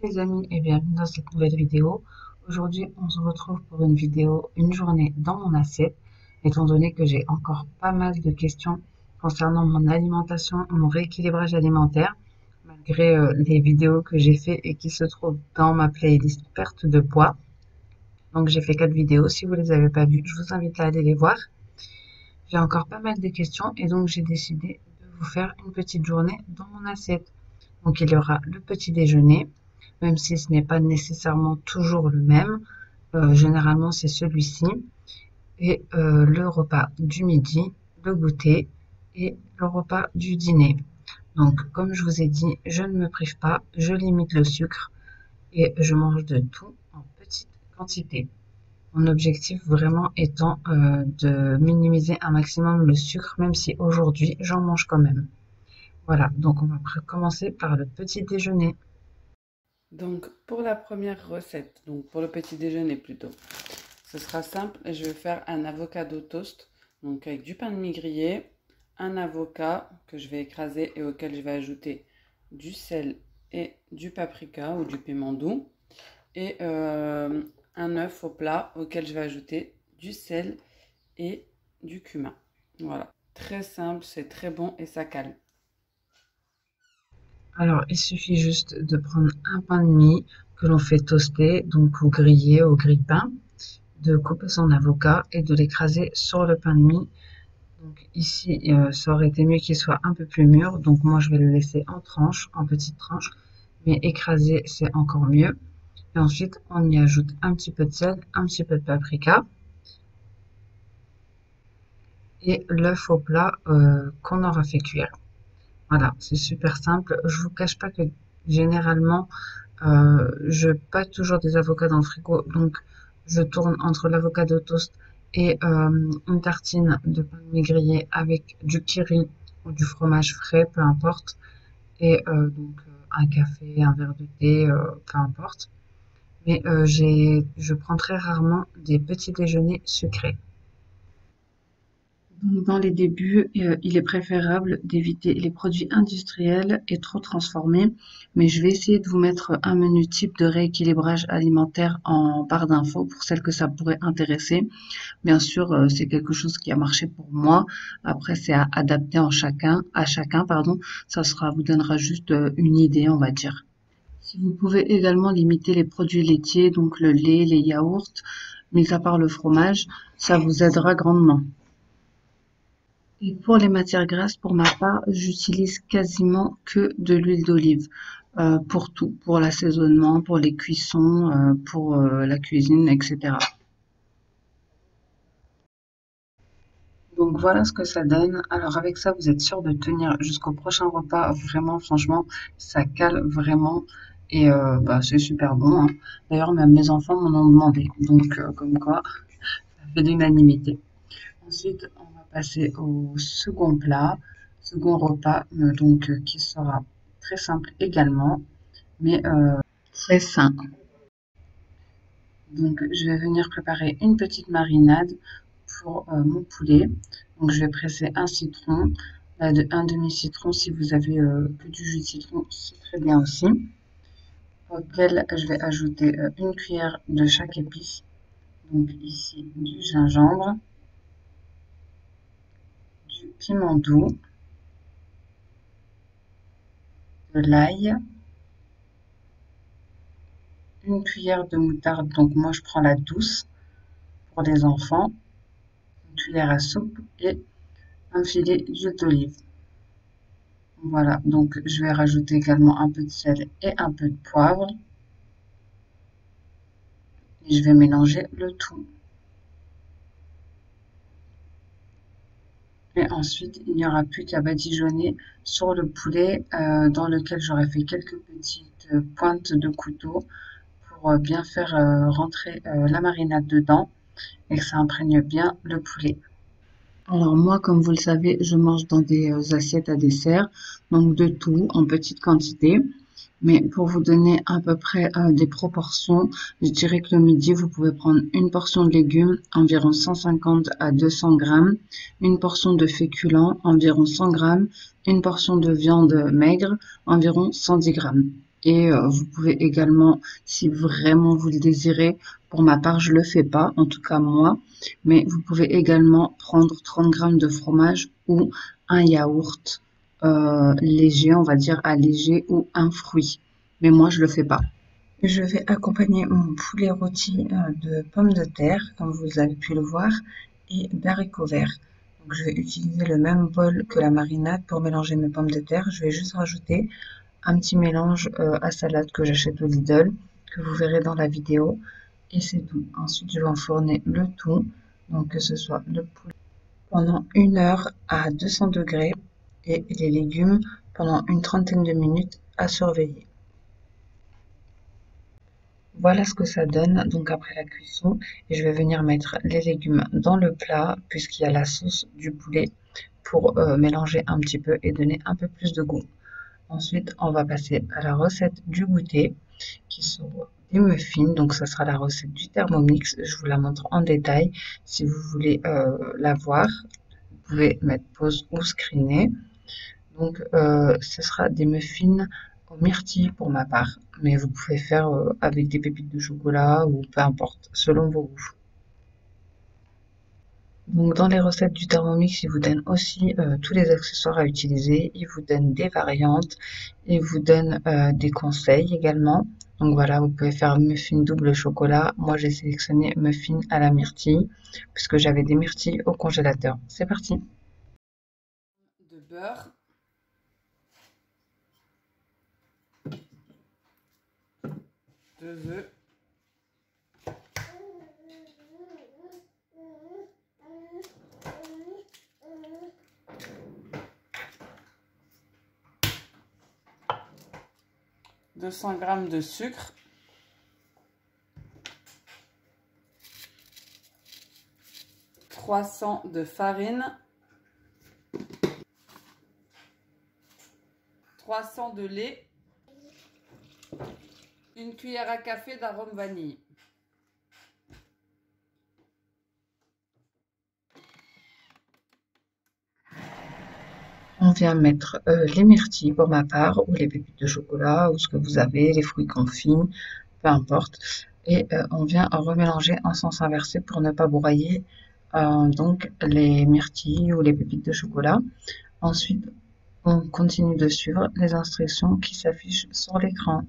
Les amis et bienvenue dans cette nouvelle vidéo. Aujourd'hui, on se retrouve pour une vidéo, une journée dans mon assiette, étant donné que j'ai encore pas mal de questions concernant mon alimentation, mon rééquilibrage alimentaire, malgré les vidéos que j'ai fait et qui se trouvent dans ma playlist perte de poids. Donc j'ai fait 4 vidéos. Si vous les avez pas vues, je vous invite à aller les voir. J'ai encore pas mal de questions et donc j'ai décidé de vous faire une petite journée dans mon assiette. Donc il y aura le petit déjeuner, même si ce n'est pas nécessairement toujours le même. Généralement c'est celui-ci. Et le repas du midi, le goûter et le repas du dîner. Donc comme je vous ai dit, je ne me prive pas, je limite le sucre et je mange de tout en petite quantité. Mon objectif vraiment étant de minimiser un maximum le sucre, même si aujourd'hui j'en mange quand même. Voilà, donc on va commencer par le petit déjeuner. Donc pour la première recette, donc pour le petit déjeuner plutôt, ce sera simple et je vais faire un avocado toast, donc avec du pain de mie grillé, un avocat que je vais écraser et auquel je vais ajouter du sel et du paprika ou du piment doux et un œuf au plat auquel je vais ajouter du sel et du cumin. Voilà, très simple, c'est très bon et ça cale. Alors, il suffit juste de prendre un pain de mie que l'on fait toaster, donc ou griller au grille-pain, de couper son avocat et de l'écraser sur le pain de mie. Donc ici, ça aurait été mieux qu'il soit un peu plus mûr, donc moi je vais le laisser en tranches, en petites tranches, mais écraser c'est encore mieux. Et ensuite, on y ajoute un petit peu de sel, un petit peu de paprika et l'œuf au plat qu'on aura fait cuire. Voilà, c'est super simple. Je vous cache pas que généralement, je pas toujours des avocats dans le frigo, donc je tourne entre l'avocado toast et une tartine de pain de mie grillé avec du curry ou du fromage frais, peu importe, et donc un café, un verre de thé, peu importe. Mais je prends très rarement des petits déjeuners sucrés. Donc, dans les débuts, il est préférable d'éviter les produits industriels et trop transformés, mais je vais essayer de vous mettre un menu type de rééquilibrage alimentaire en barre d'infos pour celles que ça pourrait intéresser. Bien sûr, c'est quelque chose qui a marché pour moi. Après, c'est à adapter à chacun, pardon. Vous donnera juste une idée, on va dire. Si vous pouvez également limiter les produits laitiers, donc le lait, les yaourts, mis à part le fromage, ça vous aidera grandement. Et pour les matières grasses, pour ma part, j'utilise quasiment que de l'huile d'olive pour tout, pour l'assaisonnement, pour les cuissons, pour la cuisine, etc. Donc voilà ce que ça donne. Alors avec ça, vous êtes sûr de tenir jusqu'au prochain repas. Vraiment, franchement, ça cale vraiment et c'est super bon, hein. D'ailleurs, même mes enfants m'en ont demandé. Donc comme quoi, ça fait l'unanimité. Ensuite, on va passer au second plat, second repas, qui sera très simple également, mais très sain. Donc, je vais venir préparer une petite marinade pour mon poulet. Donc, je vais presser un citron, un demi-citron. Si vous avez que du jus de citron, c'est très bien aussi. Auquel je vais ajouter une cuillère de chaque épice. Donc, ici, du gingembre, du piment doux, de l'ail, une cuillère de moutarde, donc moi je prends la douce pour les enfants, une cuillère à soupe et un filet d'huile d'olive. Voilà, donc je vais rajouter également un peu de sel et un peu de poivre et je vais mélanger le tout. Et ensuite, il n'y aura plus qu'à badigeonner sur le poulet dans lequel j'aurai fait quelques petites pointes de couteau pour bien faire rentrer la marinade dedans et que ça imprègne bien le poulet. Alors moi, comme vous le savez, je mange dans des assiettes à dessert, donc de tout en petite quantité. Mais pour vous donner à peu près des proportions, je dirais que le midi, vous pouvez prendre une portion de légumes, environ 150 à 200 grammes, une portion de féculents, environ 100 grammes, une portion de viande maigre, environ 110 grammes. Et vous pouvez également, si vraiment vous le désirez, pour ma part, je le fais pas, en tout cas moi, mais vous pouvez également prendre 30 grammes de fromage ou un yaourt léger, on va dire allégé, ou un fruit. Mais moi, je le fais pas. Je vais accompagner mon poulet rôti de pommes de terre, comme vous avez pu le voir, et d'haricots verts. Donc, je vais utiliser le même bol que la marinade pour mélanger mes pommes de terre. Je vais juste rajouter un petit mélange à salade que j'achète au Lidl, que vous verrez dans la vidéo. Et c'est tout. Ensuite, je vais enfourner le tout, donc que ce soit le poulet pendant 1 heure à 200 degrés et les légumes pendant une trentaine de minutes à surveiller. Voilà ce que ça donne donc après la cuisson et je vais venir mettre les légumes dans le plat puisqu'il y a la sauce du poulet pour mélanger un petit peu et donner un peu plus de goût. Ensuite, on va passer à la recette du goûter qui sont des muffins. Donc, ça sera la recette du Thermomix. Je vous la montre en détail. Si vous voulez la voir, vous pouvez mettre pause ou screener. Donc, ce sera des muffins aux myrtilles pour ma part. Mais vous pouvez faire avec des pépites de chocolat ou peu importe, selon vos goûts. Donc dans les recettes du Thermomix, il vous donne aussi tous les accessoires à utiliser, il vous donne des variantes, il vous donne des conseils également. Donc voilà, vous pouvez faire muffin double chocolat. Moi j'ai sélectionné muffin à la myrtille puisque j'avais des myrtilles au congélateur. C'est parti. De beurre. Deux œufs. « 200 g de sucre, 300 de farine, 300 de lait, une cuillère à café d'arôme vanille. On vient mettre les myrtilles pour ma part, ou les pépites de chocolat, ou ce que vous avez, les fruits confits, peu importe. Et on vient remélanger en sens inversé pour ne pas broyer donc les myrtilles ou les pépites de chocolat. Ensuite, on continue de suivre les instructions qui s'affichent sur l'écran.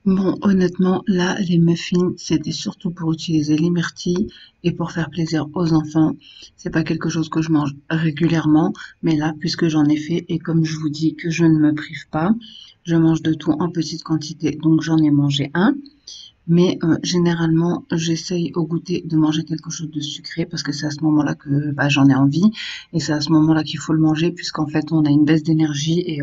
Bon, honnêtement, là, les muffins, c'était surtout pour utiliser les myrtilles et pour faire plaisir aux enfants. C'est pas quelque chose que je mange régulièrement, mais là, puisque j'en ai fait et comme je vous dis que je ne me prive pas, je mange de tout en petite quantité, donc j'en ai mangé un. Mais généralement, j'essaye au goûter de manger quelque chose de sucré parce que c'est à ce moment-là que j'en ai envie et c'est à ce moment-là qu'il faut le manger puisqu'en fait on a une baisse d'énergie et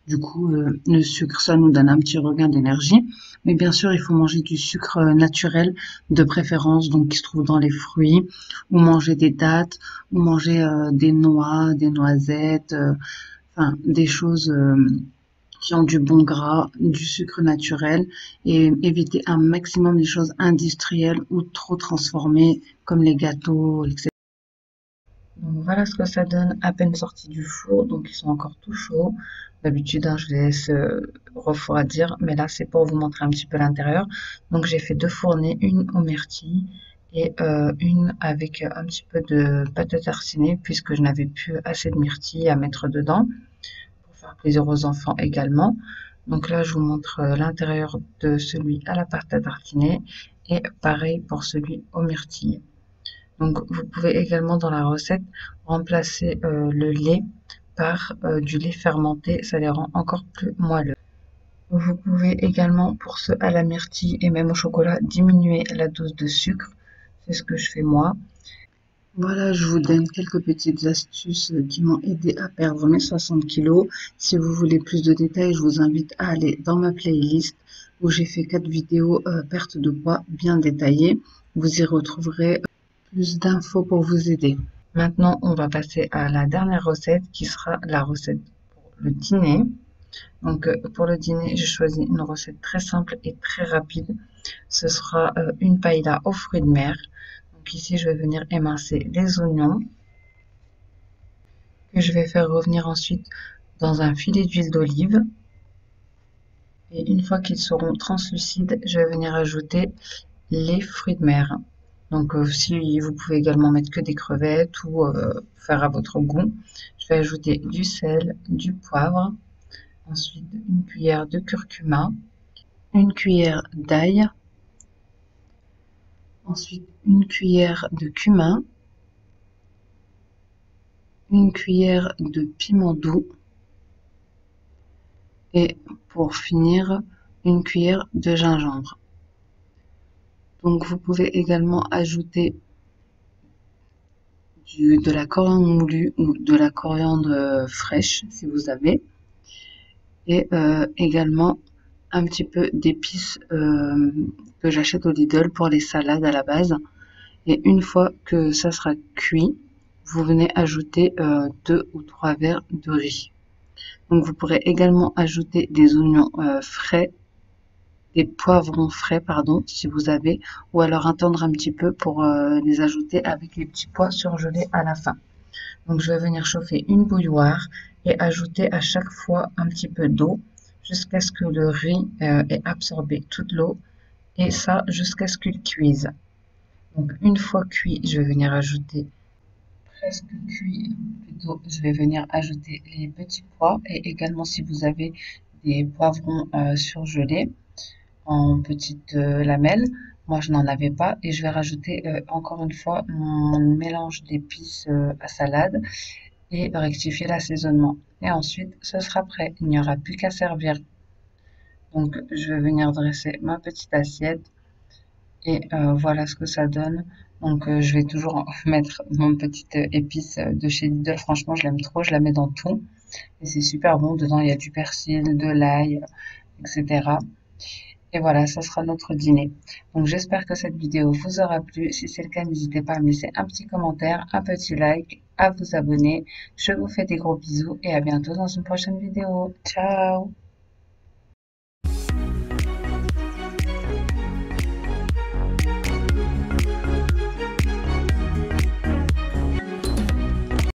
du coup le sucre ça nous donne un petit regain d'énergie. Mais bien sûr, il faut manger du sucre naturel de préférence donc qui se trouve dans les fruits ou manger des dattes ou manger des noix, des noisettes, enfin des choses qui ont du bon gras, du sucre naturel et éviter un maximum les choses industrielles ou trop transformées comme les gâteaux, etc. Donc voilà ce que ça donne à peine sorti du four, donc ils sont encore tout chauds. D'habitude, je les laisse refroidir, mais là c'est pour vous montrer un petit peu l'intérieur. Donc j'ai fait 2 fournées, une aux myrtilles et une avec un petit peu de pâte à tartiner puisque je n'avais plus assez de myrtilles à mettre dedans. Faire plaisir aux enfants également. Donc là, je vous montre l'intérieur de celui à la pâte à tartiner et pareil pour celui aux myrtilles. Donc vous pouvez également dans la recette remplacer le lait par du lait fermenté, ça les rend encore plus moelleux. Vous pouvez également pour ceux à la myrtille et même au chocolat diminuer la dose de sucre, c'est ce que je fais moi. Voilà, je vous donne quelques petites astuces qui m'ont aidé à perdre mes 60 kilos. Si vous voulez plus de détails, je vous invite à aller dans ma playlist où j'ai fait 4 vidéos perte de poids bien détaillées. Vous y retrouverez plus d'infos pour vous aider. Maintenant, on va passer à la dernière recette qui sera la recette pour le dîner. Donc pour le dîner, j'ai choisi une recette très simple et très rapide. Ce sera une paella aux fruits de mer. Donc ici, je vais venir émincer les oignons que je vais faire revenir ensuite dans un filet d'huile d'olive. Et une fois qu'ils seront translucides, je vais venir ajouter les fruits de mer. Donc si vous pouvez également mettre que des crevettes ou faire à votre goût. Je vais ajouter du sel, du poivre, ensuite une cuillère de curcuma, une cuillère d'ail, ensuite une cuillère de cumin, une cuillère de piment doux et pour finir une cuillère de gingembre. Donc vous pouvez également ajouter de la coriandre moulue ou de la coriandre fraîche si vous avez, et également un petit peu d'épices que j'achète au Lidl pour les salades à la base. Et une fois que ça sera cuit, vous venez ajouter 2 ou 3 verres de riz. Donc vous pourrez également ajouter des oignons frais, des poivrons frais pardon si vous avez, ou alors attendre un petit peu pour les ajouter avec les petits pois surgelés à la fin. Donc je vais venir chauffer une bouilloire et ajouter à chaque fois un petit peu d'eau jusqu'à ce que le riz ait absorbé toute l'eau, et ça jusqu'à ce qu'il cuise. Donc une fois cuit, je vais venir ajouter presque cuit plutôt, je vais venir ajouter les petits pois, et également si vous avez des poivrons surgelés en petites lamelles. Moi je n'en avais pas, et je vais rajouter encore une fois mon mélange d'épices à salade et rectifier l'assaisonnement. Et ensuite ce sera prêt, il n'y aura plus qu'à servir. Donc je vais venir dresser ma petite assiette et voilà ce que ça donne. Donc je vais toujours mettre mon petite épice de chez Lidl, franchement je l'aime trop, je la mets dans tout et c'est super bon. Dedans il y a du persil, de l'ail, etc. Et voilà, ça sera notre dîner. Donc j'espère que cette vidéo vous aura plu. Si c'est le cas, n'hésitez pas à me laisser un petit commentaire, un petit like, à vous abonner. Je vous fais des gros bisous et à bientôt dans une prochaine vidéo. Ciao!